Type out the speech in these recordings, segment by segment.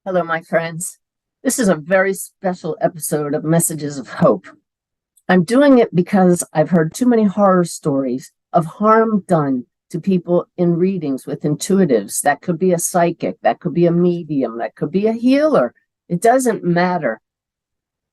Hello, my friends. This is a very special episode of Messages of Hope. I'm doing it because I've heard too many horror stories of harm done to people in readings with intuitives. That could be a psychic, that could be a medium, that could be a healer. It doesn't matter.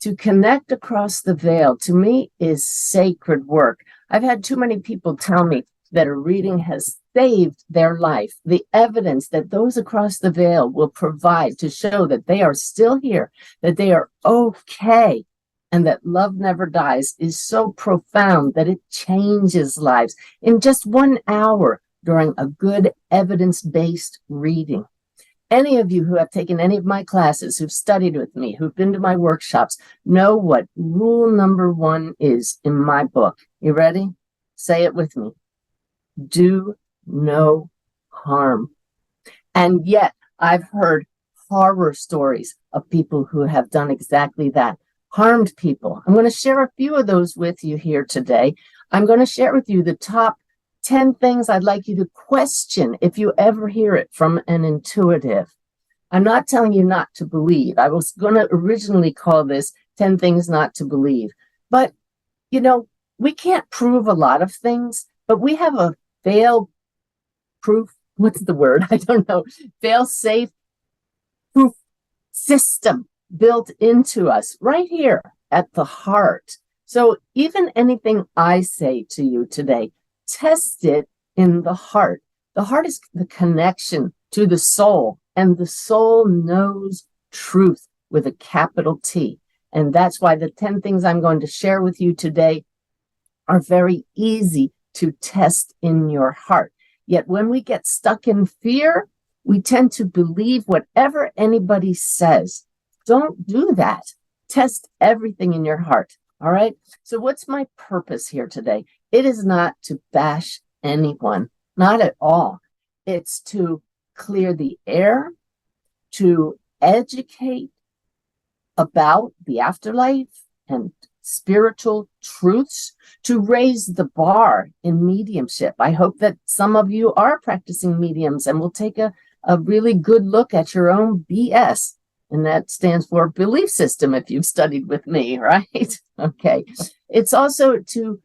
To connect across the veil, to me, is sacred work. I've had too many people tell me that a reading has saved their life. The evidence that those across the veil will provide to show that they are still here, that they are okay, and that love never dies is so profound that it changes lives in just 1 hour during a good evidence-based reading. Any of you who have taken any of my classes, who've studied with me, who've been to my workshops, know what rule number 1 is in my book. You ready? Say it with me. Do no harm. And yet I've heard horror stories of people who have done exactly that, harmed people. I'm going to share a few of those with you here today. I'm going to share with you the top 10 things I'd like you to question if you ever hear it from an intuitive. I'm not telling you not to believe. I was going to originally call this 10 things not to believe. But, we can't prove a lot of things, but we have a fail-proof, what's the word? I don't know, fail-safe proof system built into us right here at the heart. So even anything I say to you today, test it in the heart. The heart is the connection to the soul, and the soul knows truth with a capital T. And that's why the 10 things I'm going to share with you today are very easy to test in your heart. Yet when we get stuck in fear, we tend to believe whatever anybody says. Don't do that. Test everything in your heart. All right. So what's my purpose here today? It is not to bash anyone, not at all. It's to clear the air, to educate about the afterlife and spiritual truths, to raise the bar in mediumship. I hope that some of you are practicing mediums and will take a really good look at your own BS. And that stands for belief system if you've studied with me, right? Okay. It's also to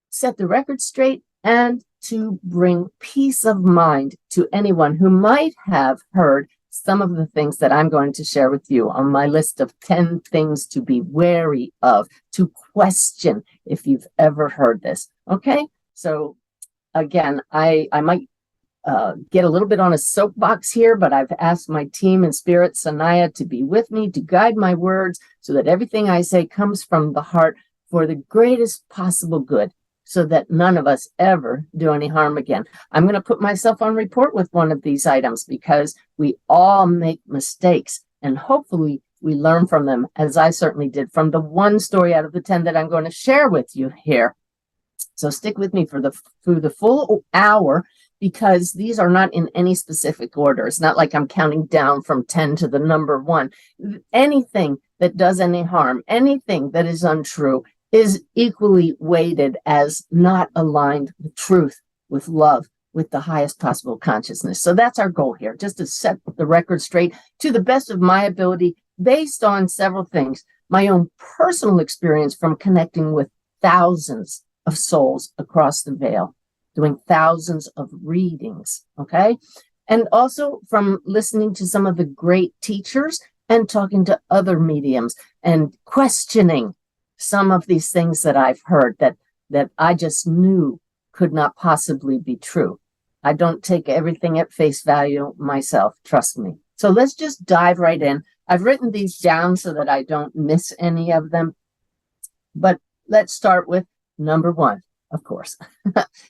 set the record straight and to bring peace of mind to anyone who might have heard some of the things that I'm going to share with you on my list of 10 things to be wary of, to question if you've ever heard this. Okay, so again, I might get a little bit on a soapbox here, but I've asked my team in Spirit, Sanaya, to be with me, to guide my words so that everything I say comes from the heart for the greatest possible good, so that none of us ever do any harm again. I'm going to put myself on report with one of these items because we all make mistakes, and hopefully we learn from them, as I certainly did from the one story out of the 10 that I'm going to share with you here. So stick with me through the full hour, because these are not in any specific order. It's not like I'm counting down from 10 to the number 1. Anything that does any harm, anything that is untrue, is equally weighted as not aligned with truth, with love, with the highest possible consciousness. So that's our goal here, just to set the record straight to the best of my ability, based on several things. My own personal experience from connecting with thousands of souls across the veil, doing thousands of readings, okay? And also from listening to some of the great teachers and talking to other mediums and questioning some of these things that I've heard that I just knew could not possibly be true. I don't take everything at face value myself, trust me. So let's just dive right in. I've written these down so that I don't miss any of them. But let's start with number 1, of course.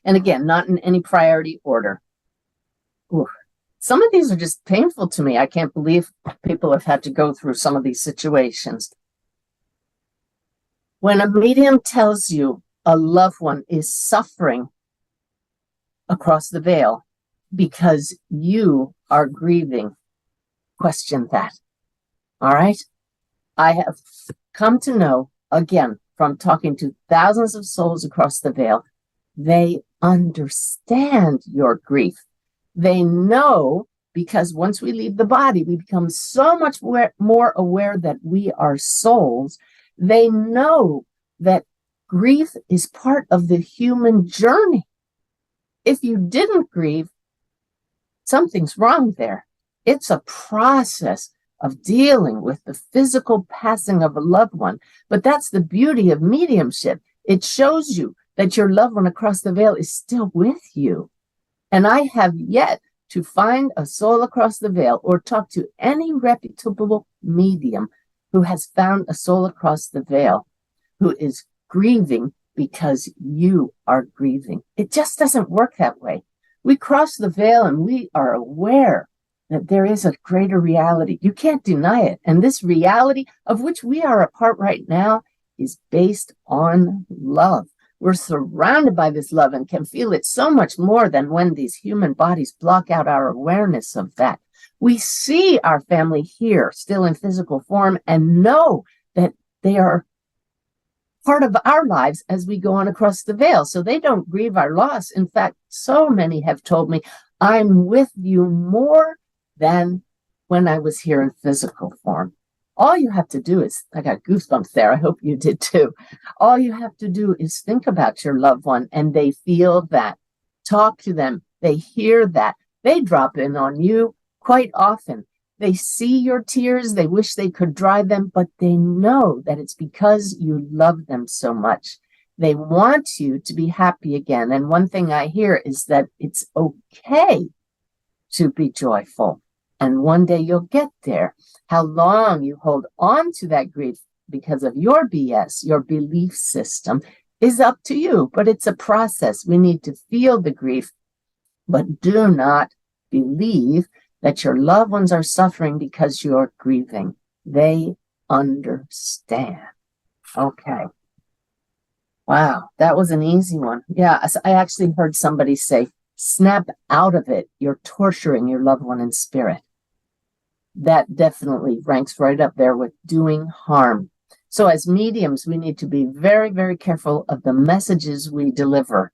And again, not in any priority order. Ooh. Some of these are just painful to me. I can't believe people have had to go through some of these situations. When a medium tells you a loved one is suffering across the veil because you are grieving, question that. All right? I have come to know, again, from talking to thousands of souls across the veil, they understand your grief. They know because once we leave the body, we become so much more aware that we are souls. They know that grief is part of the human journey. If you didn't grieve, something's wrong there. It's a process of dealing with the physical passing of a loved one. But that's the beauty of mediumship. It shows you that your loved one across the veil is still with you. And I have yet to find a soul across the veil or talk to any reputable medium who has found a soul across the veil who is grieving because you are grieving. It just doesn't work that way. We cross the veil and we are aware that there is a greater reality. You can't deny it. And this reality of which we are a part right now is based on love. We're surrounded by this love and can feel it so much more than when these human bodies block out our awareness of that. We see our family here, still in physical form, and know that they are part of our lives as we go on across the veil. So they don't grieve our loss. In fact, so many have told me, I'm with you more than when I was here in physical form. All you have to do is, I got goosebumps there, I hope you did too. All you have to do is think about your loved one and they feel that. Talk to them, they hear that. They drop in on you quite often. They see your tears, they wish they could dry them, but they know that it's because you love them so much. They want you to be happy again. And one thing I hear is that it's okay to be joyful. And one day you'll get there. How long you hold on to that grief because of your BS, your belief system, is up to you. But it's a process. We need to feel the grief, but do not believe that your loved ones are suffering because you're grieving. They understand. Okay. Wow, that was an easy one. Yeah, I actually heard somebody say, snap out of it. You're torturing your loved one in spirit. That definitely ranks right up there with doing harm. So as mediums, we need to be very, very careful of the messages we deliver.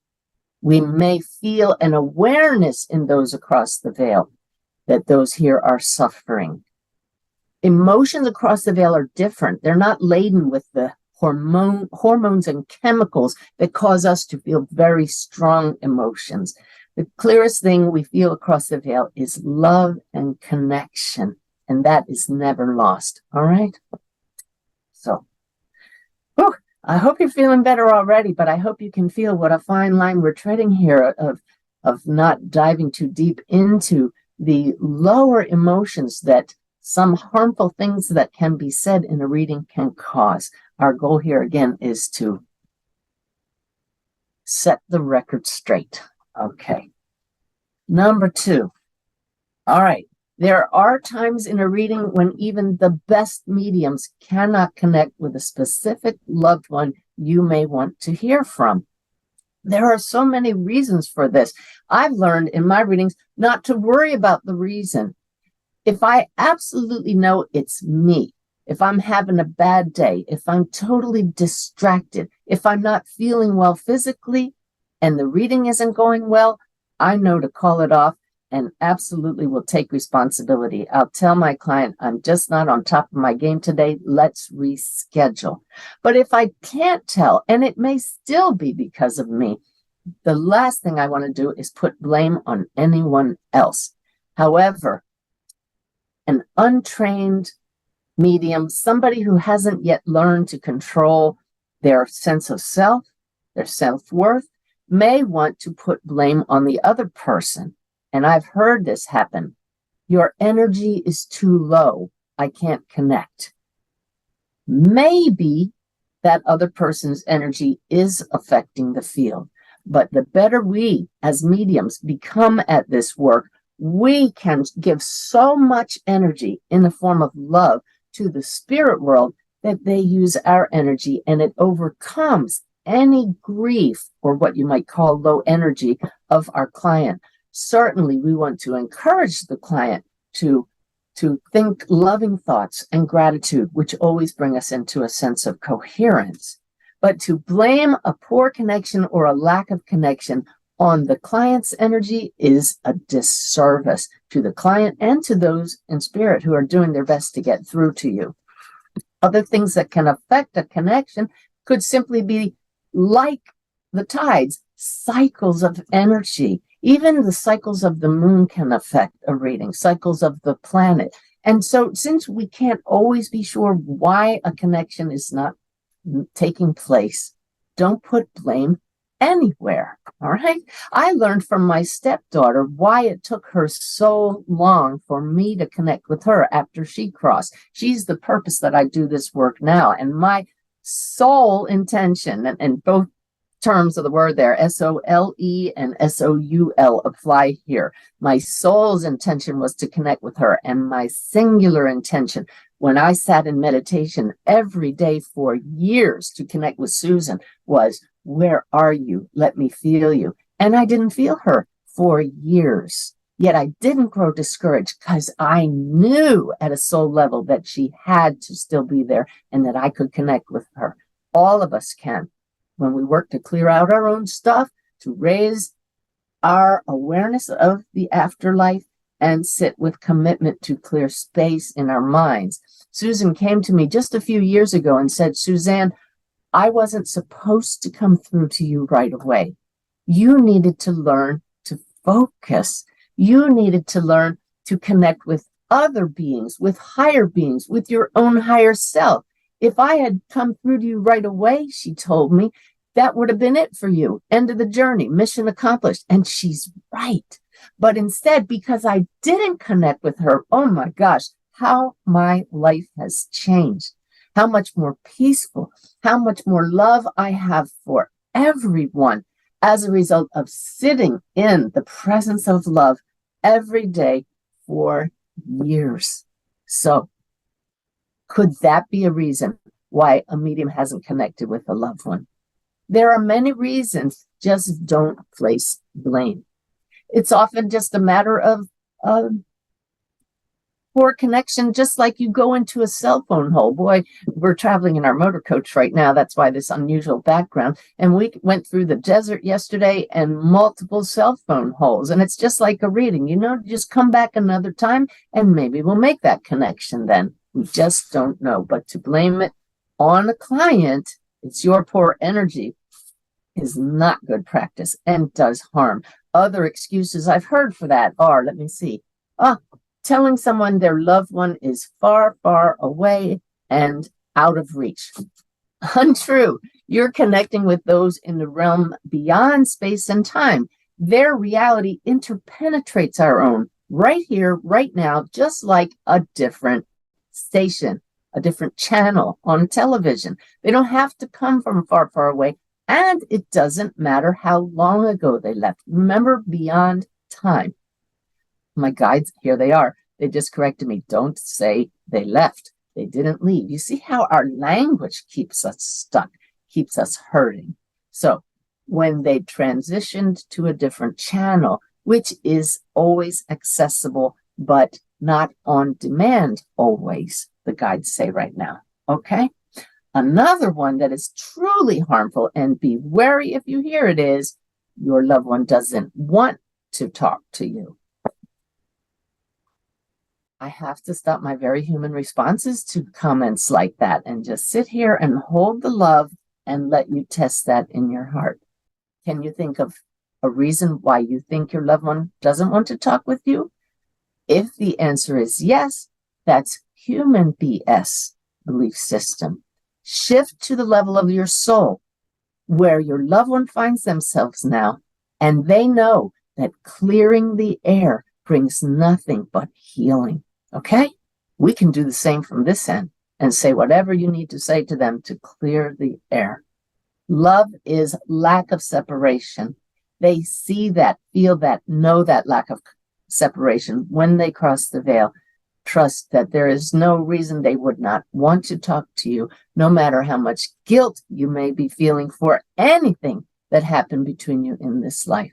We may feel an awareness in those across the veil that those here are suffering. Emotions across the veil are different. They're not laden with the hormones and chemicals that cause us to feel very strong emotions. The clearest thing we feel across the veil is love and connection, and that is never lost. All right? So, I hope you're feeling better already, but I hope you can feel what a fine line we're treading here of not diving too deep into the lower emotions that some harmful things that can be said in a reading can cause. Our goal here again is to set the record straight. Okay. Number 2. All right. There are times in a reading when even the best mediums cannot connect with a specific loved one you may want to hear from. There are so many reasons for this. I've learned in my readings not to worry about the reason. If I absolutely know it's me, if I'm having a bad day, if I'm totally distracted, if I'm not feeling well physically and the reading isn't going well, I know to call it off and absolutely will take responsibility. I'll tell my client, I'm just not on top of my game today. Let's reschedule. But if I can't tell, and it may still be because of me, the last thing I want to do is put blame on anyone else. However, an untrained medium, somebody who hasn't yet learned to control their sense of self, their self-worth, may want to put blame on the other person. And I've heard this happen. Your energy is too low. I can't connect. Maybe that other person's energy is affecting the field. But the better we as mediums become at this work, we can give so much energy in the form of love to the spirit world that they use our energy and it overcomes any grief or what you might call low energy of our client. Certainly, we want to encourage the client to think loving thoughts and gratitude, which always bring us into a sense of coherence. But to blame a poor connection or a lack of connection on the client's energy is a disservice to the client and to those in spirit who are doing their best to get through to you. Other things that can affect a connection could simply be like the tides, cycles of energy. Even the cycles of the moon can affect a reading, cycles of the planet. And so since we can't always be sure why a connection is not taking place, don't put blame anywhere. All right. I learned from my stepdaughter why it took her so long for me to connect with her after she crossed. She's the purpose that I do this work now. And my sole intention, and both terms of the word there, S-O-L-E and S-O-U-L, apply here. My soul's intention was to connect with her, and my singular intention when I sat in meditation every day for years to connect with Susan was, where are you? Let me feel you. And I didn't feel her for years. Yet I didn't grow discouraged because I knew at a soul level that she had to still be there and that I could connect with her. All of us can. When we work to clear out our own stuff, to raise our awareness of the afterlife, and sit with commitment to clear space in our minds. Susan came to me just a few years ago and said, Suzanne, I wasn't supposed to come through to you right away. You needed to learn to focus. You needed to learn to connect with other beings, with higher beings, with your own higher self. If I had come through to you right away, she told me, that would have been it for you. End of the journey, mission accomplished. And she's right. But instead, because I didn't connect with her, oh my gosh, how my life has changed. How much more peaceful, how much more love I have for everyone as a result of sitting in the presence of love every day for years. So, could that be a reason why a medium hasn't connected with a loved one? There are many reasons, just don't place blame. It's often just a matter of poor connection, just like you go into a cell phone hole. Boy, we're traveling in our motor coach right now. That's why this unusual background. And we went through the desert yesterday and multiple cell phone holes. And it's just like a reading, just come back another time and maybe we'll make that connection then. We just don't know. But to blame it on a client, it's your poor energy, is not good practice and does harm. Other excuses I've heard for that are, telling someone their loved one is far, far away and out of reach. Untrue. You're connecting with those in the realm beyond space and time. Their reality interpenetrates our own right here, right now, just like a different station, a different channel on television. They don't have to come from far, far away. And it doesn't matter how long ago they left. Remember, beyond time. My guides, here they are. They just corrected me. Don't say they left. They didn't leave. You see how our language keeps us stuck, keeps us hurting. So when they transitioned to a different channel, which is always accessible, but not on demand always, the guides say right now. Okay? Another one that is truly harmful, and be wary if you hear it, is your loved one doesn't want to talk to you. I have to stop my very human responses to comments like that and just sit here and hold the love and let you test that in your heart. Can you think of a reason why you think your loved one doesn't want to talk with you? If the answer is yes, that's human BS belief system. Shift to the level of your soul, where your loved one finds themselves now, and they know that clearing the air brings nothing but healing. Okay? We can do the same from this end and say whatever you need to say to them to clear the air. Love is lack of separation. They see that, feel that, know that lack of separation when they cross the veil. Trust that there is no reason they would not want to talk to you, no matter how much guilt you may be feeling for anything that happened between you in this life.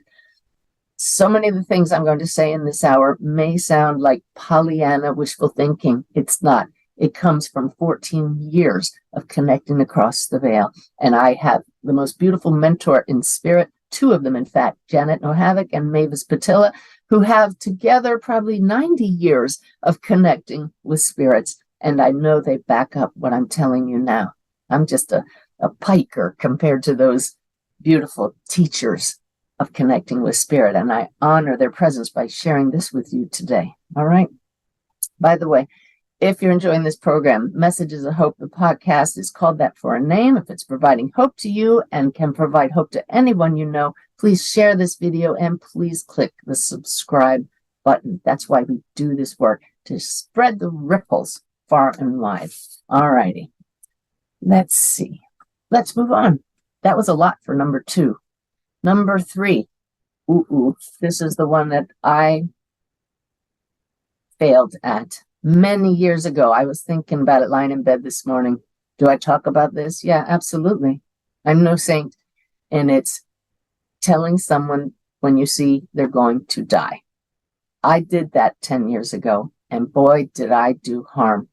So many of the things I'm going to say in this hour may sound like Pollyanna wishful thinking. It's not. It comes from 14 years of connecting across the veil. And I have the most beautiful mentor in spirit two of them, in fact, Janet Nohavik and Mavis Patilla, who have together probably 90 years of connecting with spirits. And I know they back up what I'm telling you now. I'm just a piker compared to those beautiful teachers of connecting with spirit. And I honor their presence by sharing this with you today. All right. By the way, if you're enjoying this program, Messages of Hope, the podcast is called that for a name. If it's providing hope to you and can provide hope to anyone you know, please share this video and please click the subscribe button. That's why we do this work, to spread the ripples far and wide. All righty. Let's see. Let's move on. That was a lot for number 2. Number 3. This is the one that I failed at many years ago. I was thinking about it lying in bed this morning. Do I talk about this? Yeah, absolutely. I'm no saint. And it's telling someone when you see they're going to die. I did that 10 years ago, and boy, did I do harm.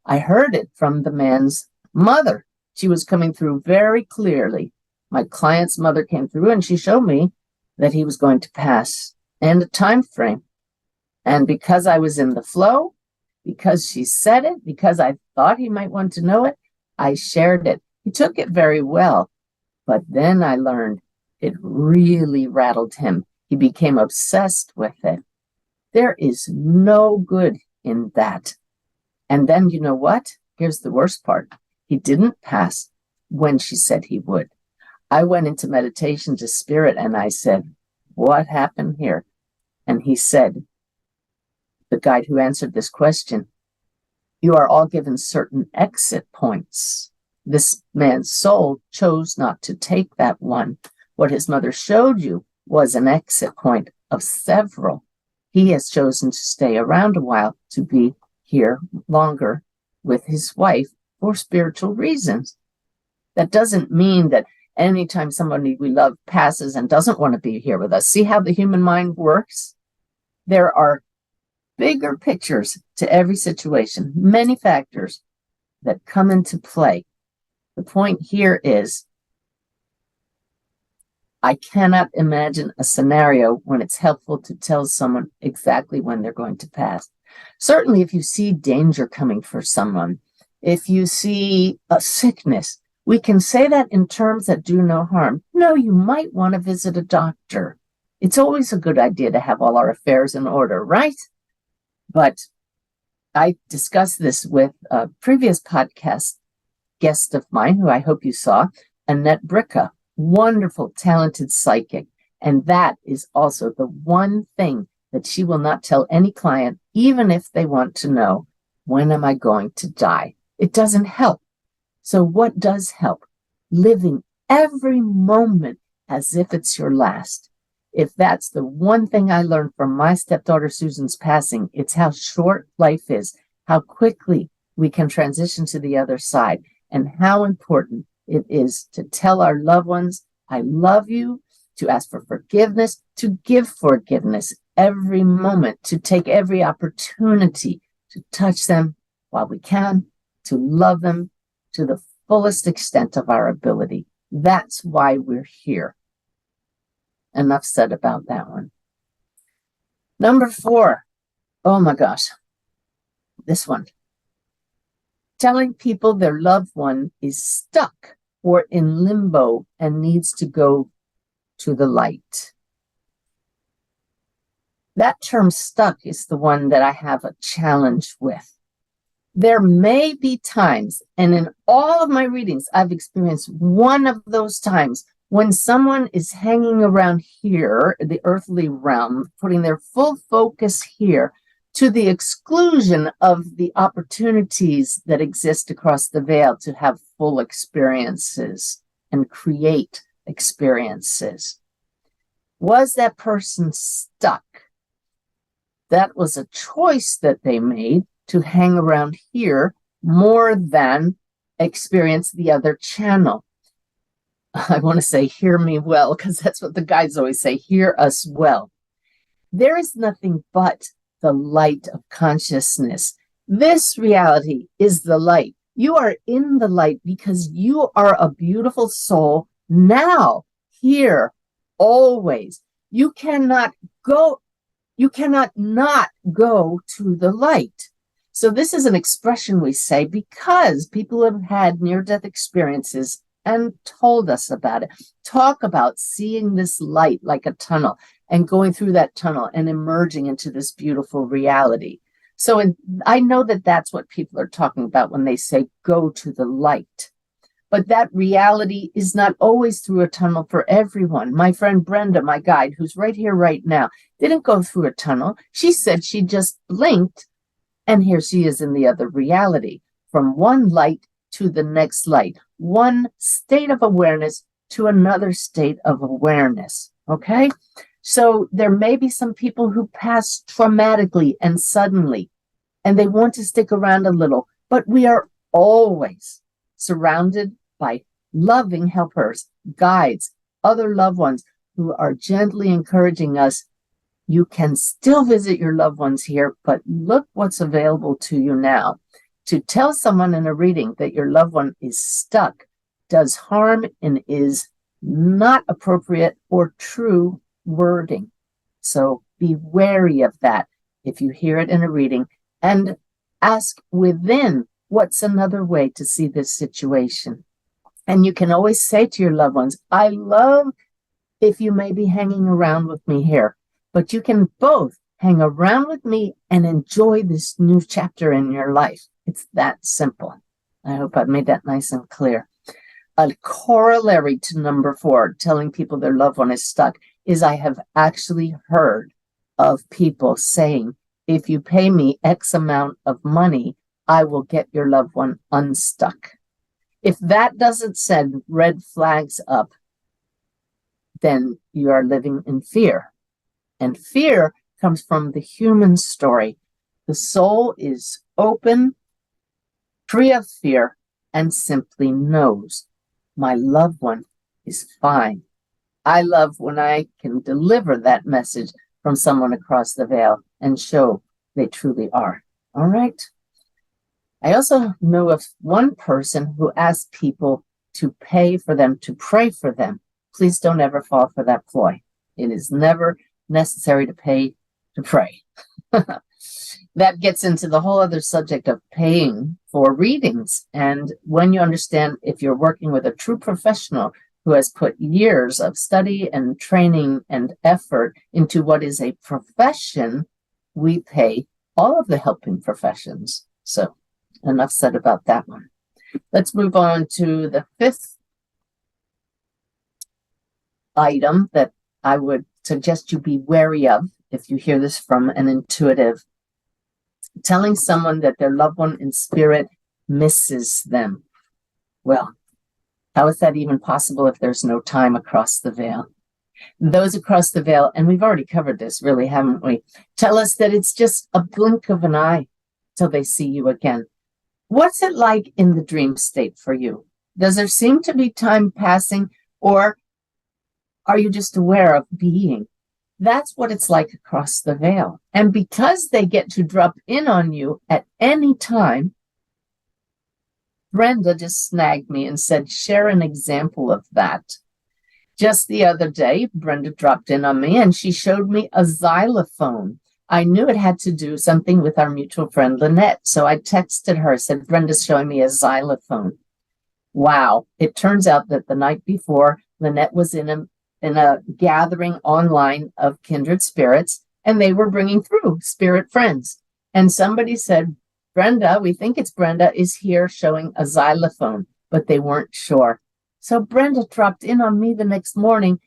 I heard it from the man's mother. She was coming through very clearly. My client's mother came through and she showed me that he was going to pass and a time frame. And because I was in the flow, because she said it, because I thought he might want to know it, I shared it. He took it very well. But then I learned it really rattled him. He became obsessed with it. There is no good in that. And then you know what? Here's the worst part. He didn't pass when she said he would. I went into meditation to spirit and I said, what happened here? And he said, the guide who answered this question, you are all given certain exit points. This man's soul chose not to take that one. What his mother showed you was an exit point of several. He has chosen to stay around a while, to be here longer with his wife for spiritual reasons. That doesn't mean that anytime somebody we love passes and doesn't want to be here with us. See how the human mind works? There are bigger pictures to every situation, many factors that come into play. The point here is, I cannot imagine a scenario when it's helpful to tell someone exactly when they're going to pass. Certainly, if you see danger coming for someone, if you see a sickness, we can say that in terms that do no harm. No, you might want to visit a doctor. It's always a good idea to have all our affairs in order, right? But I discussed this with a previous podcast guest of mine, who I hope you saw, Annette Bricka, wonderful, talented psychic. And that is also the one thing that she will not tell any client, even if they want to know, when am I going to die? It doesn't help. So what does help? Living every moment as if it's your last. If that's the one thing I learned from my stepdaughter Susan's passing, it's how short life is, how quickly we can transition to the other side, and how important it is to tell our loved ones, I love you, to ask for forgiveness, to give forgiveness every moment, to take every opportunity to touch them while we can, to love them to the fullest extent of our ability. That's why we're here. Enough said about that one. Number 4. Oh my gosh. This one. Telling people their loved one is stuck or in limbo and needs to go to the light. That term stuck is the one that I have a challenge with. There may be times, and in all of my readings, I've experienced one of those times when someone is hanging around here, the earthly realm, putting their full focus here to the exclusion of the opportunities that exist across the veil to have full experiences and create experiences. Was that person stuck? That was a choice that they made to hang around here more than experience the other channel. I want to say, hear me well, because that's what the guides always say, hear us well. There is nothing but the light of consciousness. This reality is the light. You are in the light because you are a beautiful soul now, here, always. You cannot not go to the light. So this is an expression we say because people have had near-death experiences and told us about it. Talk about seeing this light like a tunnel and going through that tunnel and emerging into this beautiful reality. So I know that that's what people are talking about when they say go to the light. But that reality is not always through a tunnel for everyone. My friend Brenda, my guide, who's right here right now, didn't go through a tunnel. She said she just blinked, and here she is in the other reality, from one light to the next light, one state of awareness to another state of awareness, okay? So there may be some people who pass traumatically and suddenly, and they want to stick around a little, but we are always surrounded by loving helpers, guides, other loved ones who are gently encouraging us. You can still visit your loved ones here, but look what's available to you now. To tell someone in a reading that your loved one is stuck does harm and is not appropriate or true wording. So be wary of that if you hear it in a reading, and ask within, what's another way to see this situation? And you can always say to your loved ones, I love if you may be hanging around with me here, but you can both hang around with me and enjoy this new chapter in your life. It's that simple. I hope I've made that nice and clear. A corollary to number 4, telling people their loved one is stuck, is I have actually heard of people saying, if you pay me X amount of money, I will get your loved one unstuck. If that doesn't send red flags up, then you are living in fear. And fear comes from the human story. The soul is open, free of fear, and simply knows my loved one is fine. I love when I can deliver that message from someone across the veil and show they truly are. All right. I also know of one person who asked people to pay for them to pray for them. Please don't ever fall for that ploy. It is never necessary to pay to pray. That gets into the whole other subject of paying for readings. And when you understand, if you're working with a true professional who has put years of study and training and effort into what is a profession, we pay all of the helping professions. So enough said about that one. Let's move on to the 5th item that I would suggest you be wary of if you hear this from an intuitive. Telling someone that their loved one in spirit misses them. Well, how is that even possible if there's no time across the veil? Those across the veil, and we've already covered this, really, haven't we? Tell us that it's just a blink of an eye till they see you again. What's it like in the dream state for you? Does there seem to be time passing, or are you just aware of being? That's what it's like across the veil. And because they get to drop in on you at any time, Brenda just snagged me and said, share an example of that. Just the other day, Brenda dropped in on me and she showed me a xylophone. I knew it had to do something with our mutual friend, Lynette. So I texted her, said, Brenda's showing me a xylophone. Wow. It turns out that the night before, Lynette was in a gathering online of kindred spirits, and they were bringing through spirit friends. And somebody said, Brenda, we think it's Brenda, is here showing a xylophone, but they weren't sure. So Brenda dropped in on me the next morning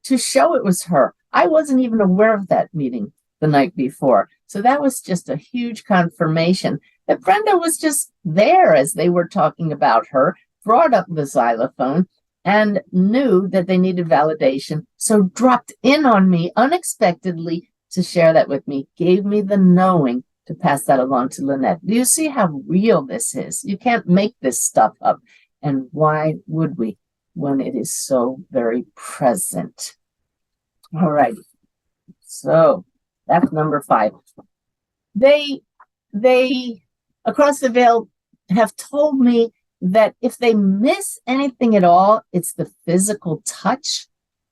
to show it was her. I wasn't even aware of that meeting the night before. So that was just a huge confirmation that Brenda was just there as they were talking about her, brought up the xylophone, and knew that they needed validation, so dropped in on me unexpectedly to share that with me, gave me the knowing to pass that along to Lynette. Do you see how real this is? You can't make this stuff up. And why would we when it is so very present? All right. So that's number 5. They across the veil have told me that if they miss anything at all, it's the physical touch,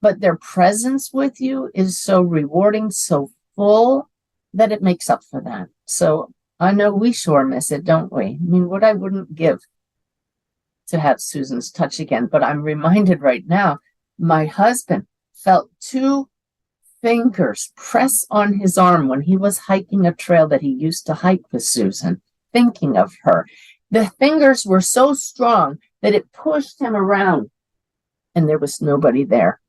but their presence with you is so rewarding, so full, that it makes up for that. So I know we sure miss it, don't we? I mean, what I wouldn't give to have Susan's touch again. But I'm reminded right now, my husband felt two fingers press on his arm when he was hiking a trail that he used to hike with Susan, thinking of her. The fingers were so strong that it pushed him around, and there was nobody there.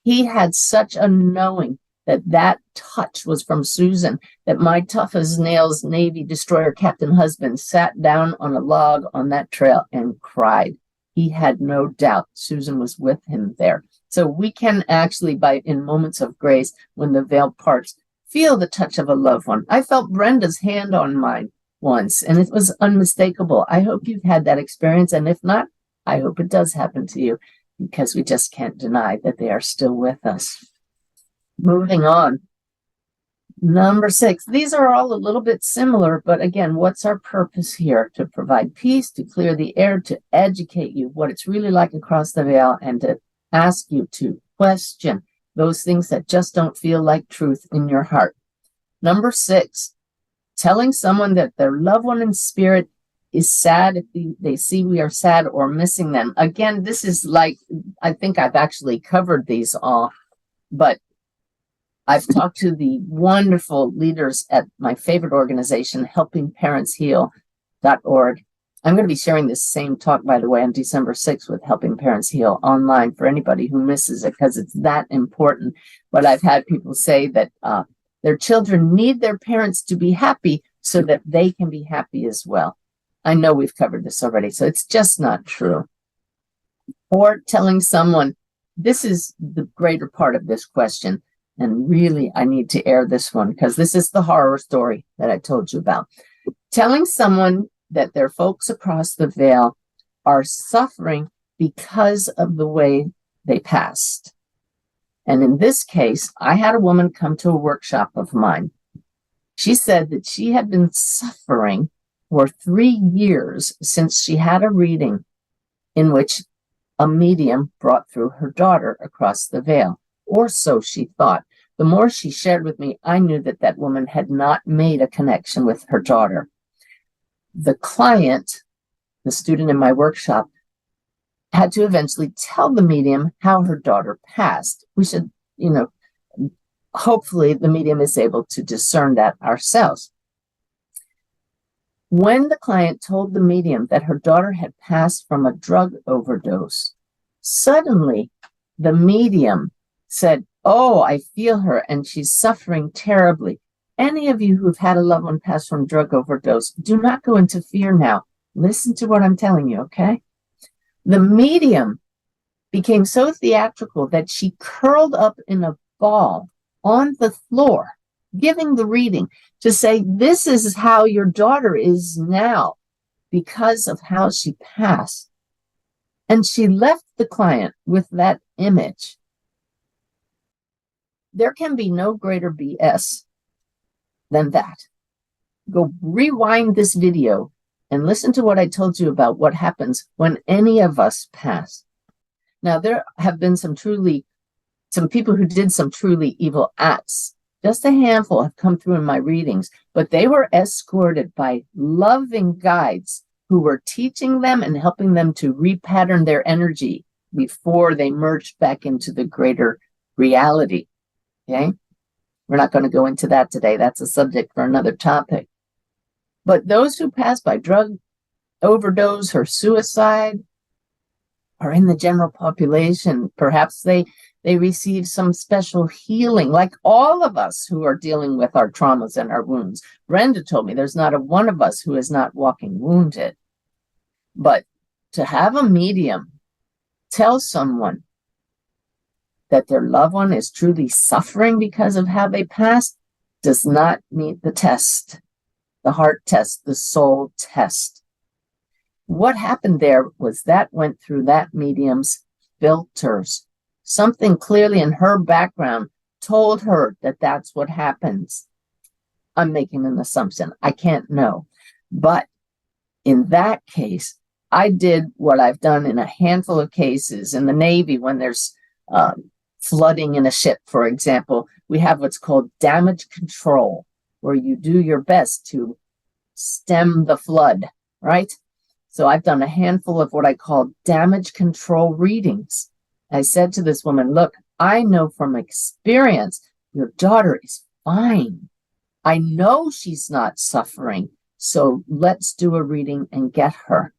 He had such a knowing that that touch was from Susan, that my tough as nails Navy destroyer captain husband sat down on a log on that trail and cried. He had no doubt Susan was with him there. So we can actually, in moments of grace, when the veil parts, feel the touch of a loved one. I felt Brenda's hand on mine once, and it was unmistakable. I hope you've had that experience, and if not, I hope it does happen to you, because we just can't deny that they are still with us. Moving on. Number 6. These are all a little bit similar, but again, what's our purpose here? To provide peace, to clear the air, to educate you what it's really like across the veil, and to ask you to question those things that just don't feel like truth in your heart. Number 6, telling someone that their loved one in spirit is sad if they see we are sad or missing them. Again, this is like, I think I've actually covered these all, but I've talked to the wonderful leaders at my favorite organization, helpingparentsheal.org. I'm going to be sharing this same talk, by the way, on December 6th with Helping Parents Heal online for anybody who misses it, because it's that important. But I've had people say that their children need their parents to be happy so that they can be happy as well. I know we've covered this already, so it's just not true. Or telling someone, this is the greater part of this question, and really I need to air this one because this is the horror story that I told you about. Telling someone that their folks across the veil are suffering because of the way they passed. And in this case, I had a woman come to a workshop of mine. She said that she had been suffering for 3 years since she had a reading in which a medium brought through her daughter across the veil, or so she thought. The more she shared with me, I knew that that woman had not made a connection with her daughter. The client, the student in my workshop, had to eventually tell the medium how her daughter passed. We should, hopefully the medium is able to discern that ourselves. When the client told the medium that her daughter had passed from a drug overdose, suddenly the medium said, "Oh, I feel her, and she's suffering terribly." Any of you who've had a loved one pass from drug overdose, do not go into fear now. Listen to what I'm telling you, okay? The medium became so theatrical that she curled up in a ball on the floor, giving the reading to say, this is how your daughter is now because of how she passed. And she left the client with that image. There can be no greater BS than that. Go rewind this video and listen to what I told you about what happens when any of us pass. Now, there have been some people who did some truly evil acts. Just a handful have come through in my readings, but they were escorted by loving guides who were teaching them and helping them to repattern their energy before they merged back into the greater reality. Okay? We're not going to go into that today. That's a subject for another topic. But those who pass by drug overdose or suicide are in the general population. Perhaps they receive some special healing, like all of us who are dealing with our traumas and our wounds. Brenda told me there's not a one of us who is not walking wounded. But to have a medium tell someone that their loved one is truly suffering because of how they passed does not meet the test, the heart test, the soul test. What happened there was that went through that medium's filters. Something clearly in her background told her that that's what happens. I'm making an assumption. I can't know. But in that case, I did what I've done in a handful of cases in the Navy when there's flooding in a ship, for example, we have what's called damage control, where you do your best to stem the flood, right? So I've done a handful of what I call damage control readings. I said to this woman, look, I know from experience, your daughter is fine. I know she's not suffering. So let's do a reading and get her.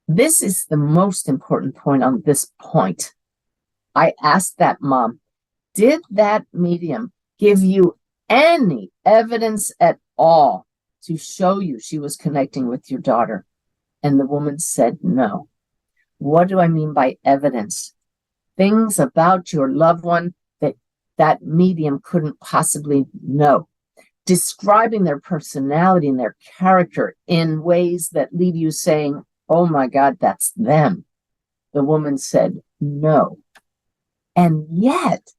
This is the most important point on this point. I asked that mom, did that medium give you any evidence at all to show you she was connecting with your daughter? And the woman said no. What do I mean by evidence? Things about your loved one that medium couldn't possibly know. Describing their personality and their character in ways that leave you saying, oh my God, that's them. The woman said no. And yet,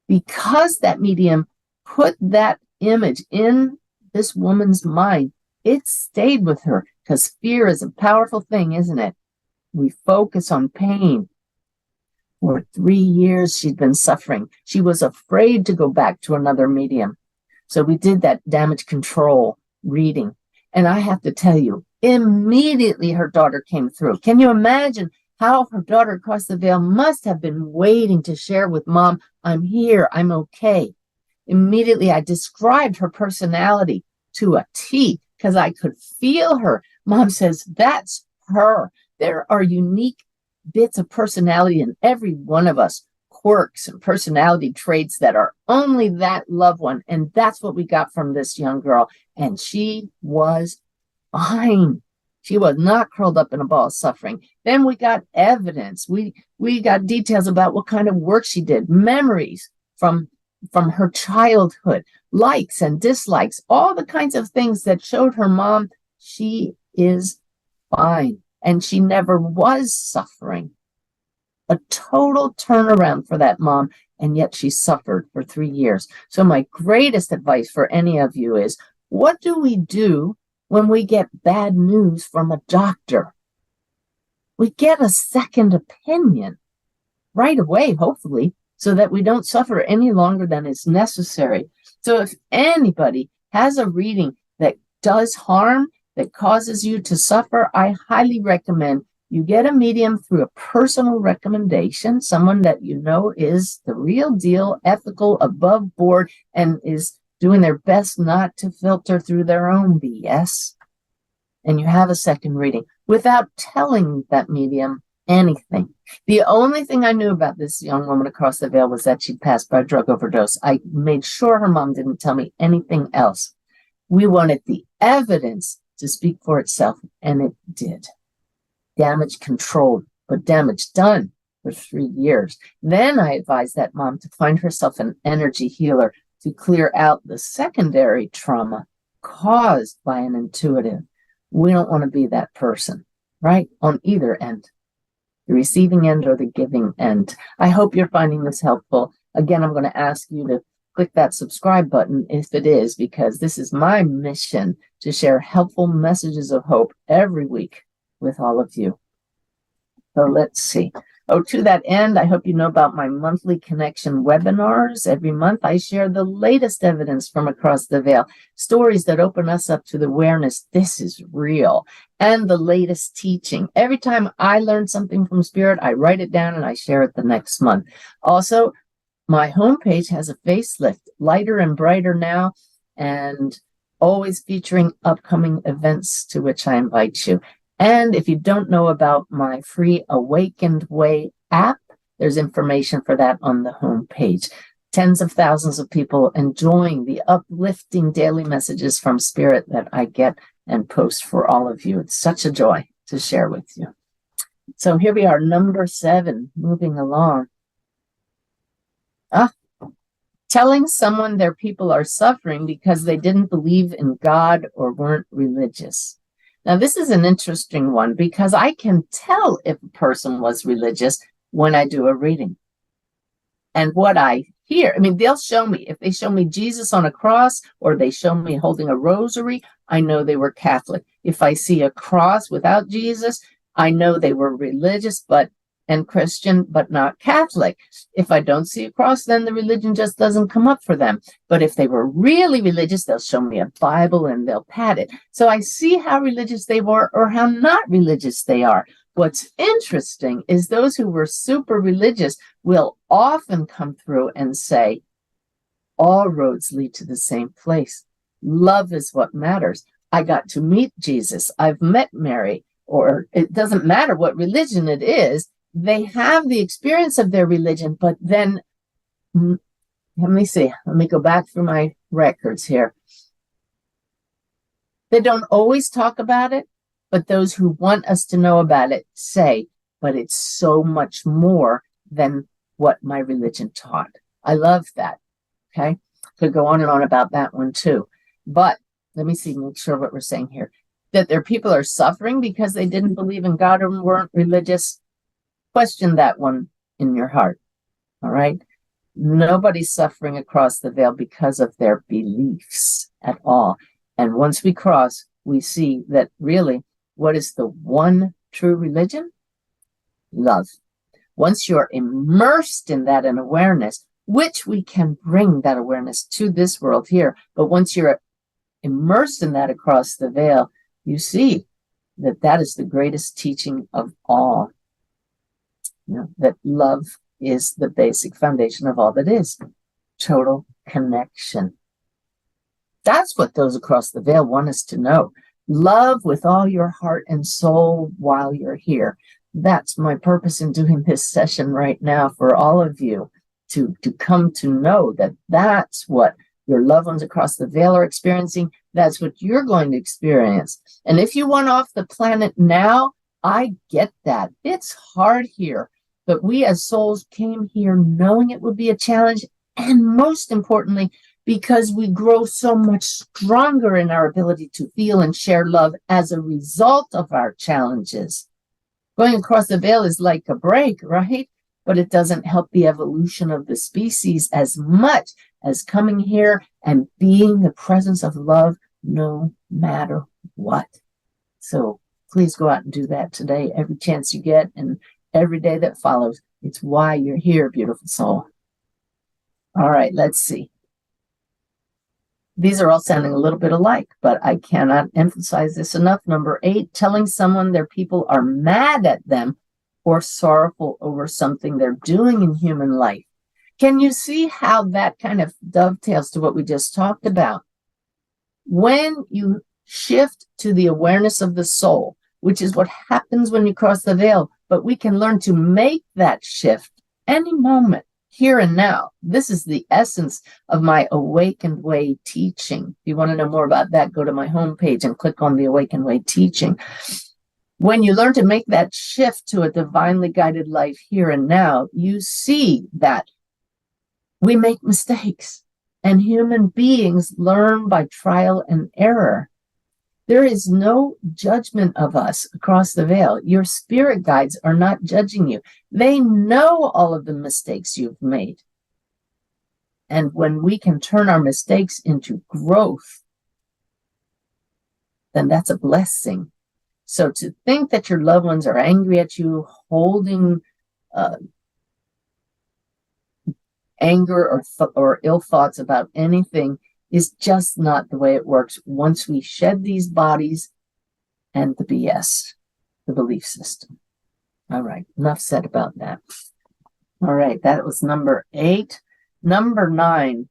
because that medium put that image in this woman's mind, it stayed with her, because fear is a powerful thing, isn't it? We focus on pain. For 3 years, she'd been suffering. She was afraid to go back to another medium. So we did that damage control reading. And I have to tell you, immediately her daughter came through. Can you imagine how her daughter across the veil must have been waiting to share with mom, I'm here, I'm okay. Immediately, I described her personality to a T because I could feel her. Mom says, that's her. There are unique bits of personality in every one of us, quirks and personality traits that are only that loved one. And that's what we got from this young girl. And she was fine. She was not curled up in a ball of suffering. Then we got evidence. We got details about what kind of work she did, memories from her childhood, likes and dislikes, all the kinds of things that showed her mom she is fine and she never was suffering. A total turnaround for that mom, and yet she suffered for 3 years. So my greatest advice for any of you is, what do we do when we get bad news from a doctor? We get a second opinion right away, hopefully, so that we don't suffer any longer than is necessary. So if anybody has a reading that does harm, that causes you to suffer, I highly recommend you get a medium through a personal recommendation, someone that you know is the real deal, ethical, above board, and is doing their best not to filter through their own BS. And you have a second reading without telling that medium anything. The only thing I knew about this young woman across the veil was that she'd passed by a drug overdose. I made sure her mom didn't tell me anything else. We wanted the evidence to speak for itself, and it did. Damage controlled, but damage done for 3 years. Then I advised that mom to find herself an energy healer to clear out the secondary trauma caused by an intuitive. We don't want to be that person, right? On either end, the receiving end or the giving end. I hope you're finding this helpful. Again, I'm going to ask you to click that subscribe button if it is, because this is my mission to share helpful messages of hope every week with all of you. So let's see. Oh, to that end, I hope you know about my monthly connection webinars. Every month, I share the latest evidence from across the veil, stories that open us up to the awareness this is real, and the latest teaching. Every time I learn something from Spirit, I write it down and I share it the next month. Also, my homepage has a facelift, lighter and brighter now, and always featuring upcoming events to which I invite you. And if you don't know about my free Awakened Way app, there's information for that on the homepage. Tens of thousands of people enjoying the uplifting daily messages from Spirit that I get and post for all of you. It's such a joy to share with you. So here we are, number 7, moving along. Telling someone their people are suffering because they didn't believe in God or weren't religious. Now, this is an interesting one because I can tell if a person was religious when I do a reading. And what I hear, I mean, they'll show me, if they show me Jesus on a cross or they show me holding a rosary, I know they were Catholic. If I see a cross without Jesus, I know they were religious, but and Christian, but not Catholic. If I don't see a cross, then the religion just doesn't come up for them. But if they were really religious, they'll show me a Bible and they'll pat it. So I see how religious they were or how not religious they are. What's interesting is those who were super religious will often come through and say, all roads lead to the same place. Love is what matters. I got to meet Jesus. I've met Mary. Or it doesn't matter what religion it is. They have the experience of their religion, but then, let me see. Let me go back through my records here. They don't always talk about it, but those who want us to know about it say, but it's so much more than what my religion taught. I love that. Okay. Could go on and on about that one too. But let me see, make sure what we're saying here. That their people are suffering because they didn't believe in God and weren't religious. Question that one in your heart. All right. Nobody's suffering across the veil because of their beliefs at all. And once we cross, we see that really, what is the one true religion? Love. Once you're immersed in that in awareness, which we can bring that awareness to this world here, but once you're immersed in that across the veil, you see that that is the greatest teaching of all. You know, that love is the basic foundation of all that is. Total connection. That's what those across the veil want us to know. Love with all your heart and soul while you're here. That's my purpose in doing this session right now for all of you, to come to know that that's what your loved ones across the veil are experiencing. That's what you're going to experience. And if you want off the planet now, I get that. It's hard here. But we as souls came here knowing it would be a challenge. And most importantly, because we grow so much stronger in our ability to feel and share love as a result of our challenges. Going across the veil is like a break, right? But it doesn't help the evolution of the species as much as coming here and being the presence of love no matter what. So please go out and do that today, every chance you get, and every day that follows. It's why you're here, beautiful soul. All right, let's see. These are all sounding a little bit alike, but I cannot emphasize this enough. Number 8, telling someone their people are mad at them or sorrowful over something they're doing in human life. Can you see how that kind of dovetails to what we just talked about? When you shift to the awareness of the soul, which is what happens when you cross the veil, but we can learn to make that shift any moment, here and now. This is the essence of my Awakened Way teaching. If you want to know more about that, go to my homepage and click on the Awakened Way teaching. When you learn to make that shift to a divinely guided life here and now, you see that we make mistakes and human beings learn by trial and error. There is no judgment of us across the veil. Your spirit guides are not judging you. They know all of the mistakes you've made. And when we can turn our mistakes into growth, then that's a blessing. So to think that your loved ones are angry at you, holding anger or ill thoughts about anything is just not the way it works once we shed these bodies and the BS, the belief system. All right, enough said about that. All right, that was number 8. Number 9.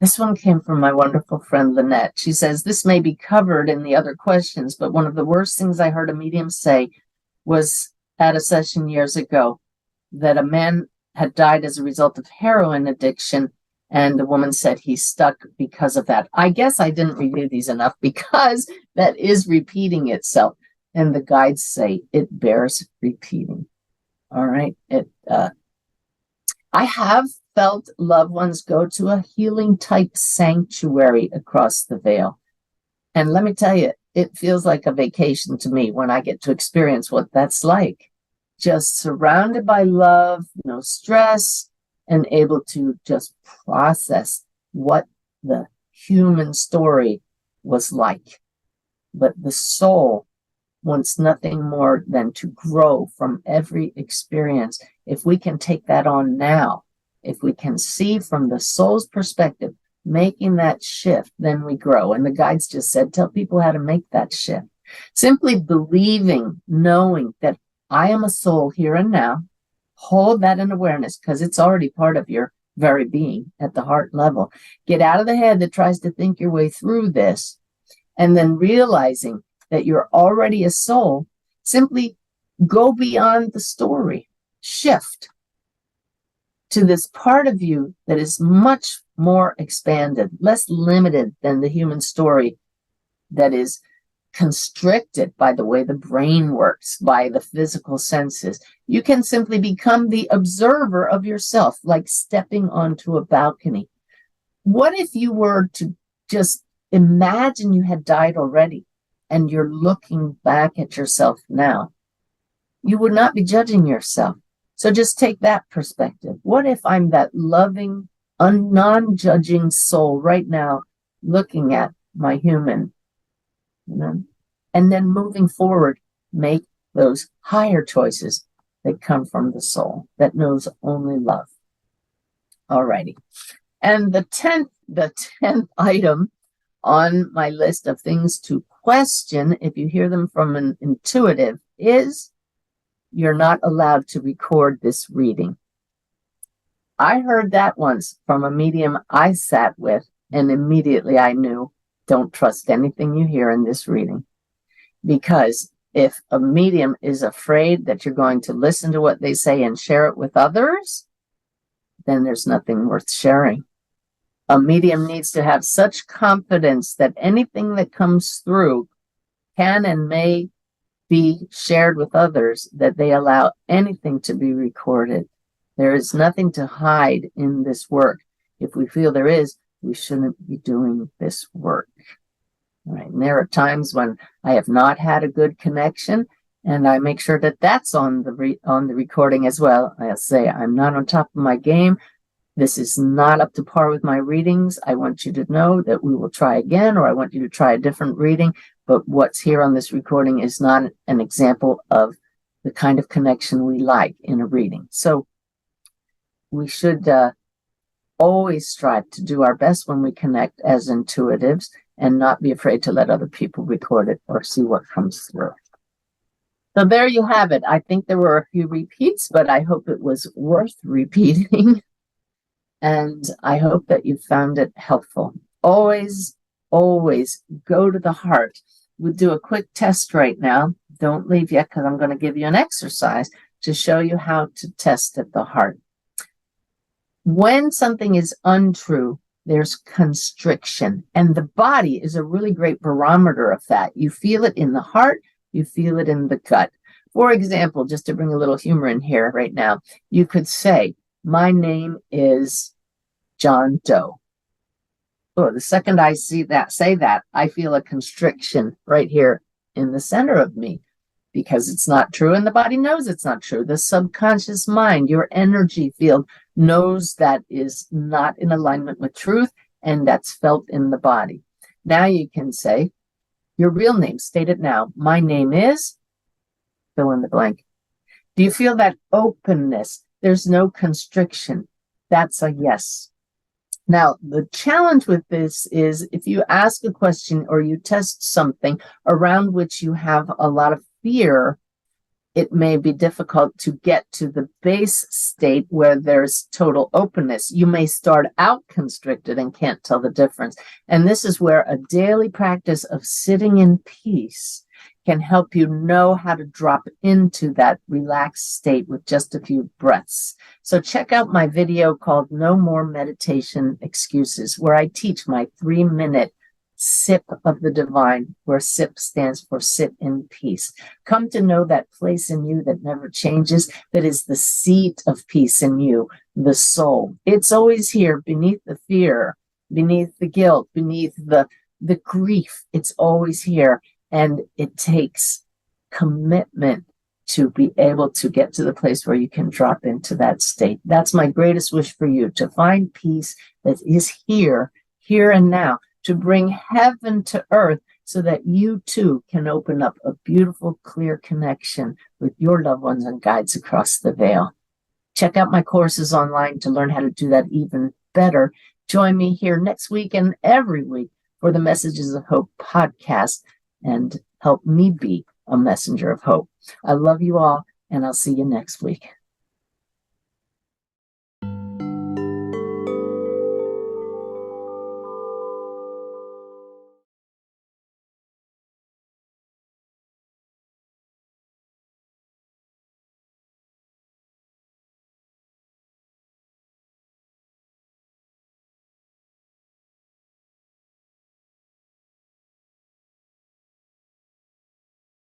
This one came from my wonderful friend Lynette. She says, this may be covered in the other questions, but one of the worst things I heard a medium say was at a session years ago, that a man had died as a result of heroin addiction, and the woman said he's stuck because of that. I guess I didn't review these enough, because that is repeating itself, and the guides say it bears repeating. All right. I have felt loved ones go to a healing type sanctuary across the veil. And let me tell you, it feels like a vacation to me when I get to experience what that's like. Just surrounded by love, no stress, and able to just process what the human story was like. But the soul wants nothing more than to grow from every experience. If we can take that on now, if we can see from the soul's perspective, making that shift, then we grow. And the guides just said, tell people how to make that shift. Simply believing, knowing that I am a soul here and now. Hold that in awareness because it's already part of your very being at the heart level. Get out of the head that tries to think your way through this, and then realizing that you're already a soul. Simply go beyond the story. Shift to this part of you that is much more expanded, less limited than the human story that is constricted by the way the brain works, by the physical senses. You can simply become the observer of yourself, like stepping onto a balcony. What if you were to just imagine you had died already and you're looking back at yourself now? You would not be judging yourself. So just take that perspective. What if I'm that loving, non-judging soul right now looking at my human? And then moving forward, make those higher choices that come from the soul that knows only love. Alrighty. And the 10th item on my list of things to question, if you hear them from an intuitive, is you're not allowed to record this reading. I heard that once from a medium I sat with, and immediately I knew, don't trust anything you hear in this reading. Because if a medium is afraid that you're going to listen to what they say and share it with others, then there's nothing worth sharing. A medium needs to have such confidence that anything that comes through can and may be shared with others, that they allow anything to be recorded. There is nothing to hide in this work. If we feel there is, we shouldn't be doing this work. Right. And there are times when I have not had a good connection, and I make sure that that's on the recording as well. I'll say, I'm not on top of my game. This is not up to par with my readings. I want you to know that we will try again, or I want you to try a different reading. But what's here on this recording is not an example of the kind of connection we like in a reading. So we should always strive to do our best when we connect as intuitives, and not be afraid to let other people record it or see what comes through. So there you have it. I think there were a few repeats, but I hope it was worth repeating. And I hope that you found it helpful. Always, always go to the heart. We'll do a quick test right now. Don't leave yet, because I'm going to give you an exercise to show you how to test at the heart. When something is untrue, there's constriction, and the body is a really great barometer of that. You feel it in the heart, you feel it in the gut. For example, just to bring a little humor in here right now, you could say, my name is John Doe. Oh, the second I say that, I feel a constriction right here in the center of me, because it's not true, and the body knows it's not true. The subconscious mind, your energy field, knows that is not in alignment with truth, and that's felt in the body. Now you can say your real name. State it now. My name is, fill in the blank. Do you feel that openness? There's no constriction. That's a yes. Now, the challenge with this is if you ask a question or you test something around which you have a lot of fear, it may be difficult to get to the base state where there's total openness. You may start out constricted and can't tell the difference. And this is where a daily practice of sitting in peace can help you know how to drop into that relaxed state with just a few breaths. So check out my video called No More Meditation Excuses, where I teach my 3-minute sip of the divine, where SIP stands for sit in peace. Come to know that place in you that never changes, that is the seat of peace in you, the soul. It's always here beneath the fear, beneath the guilt, beneath the grief. It's always here. And it takes commitment to be able to get to the place where you can drop into that state. That's my greatest wish for you, to find peace that is here and now, to bring heaven to earth so that you too can open up a beautiful, clear connection with your loved ones and guides across the veil. Check out my courses online to learn how to do that even better. Join me here next week and every week for the Messages of Hope podcast and help me be a messenger of hope. I love you all, and I'll see you next week.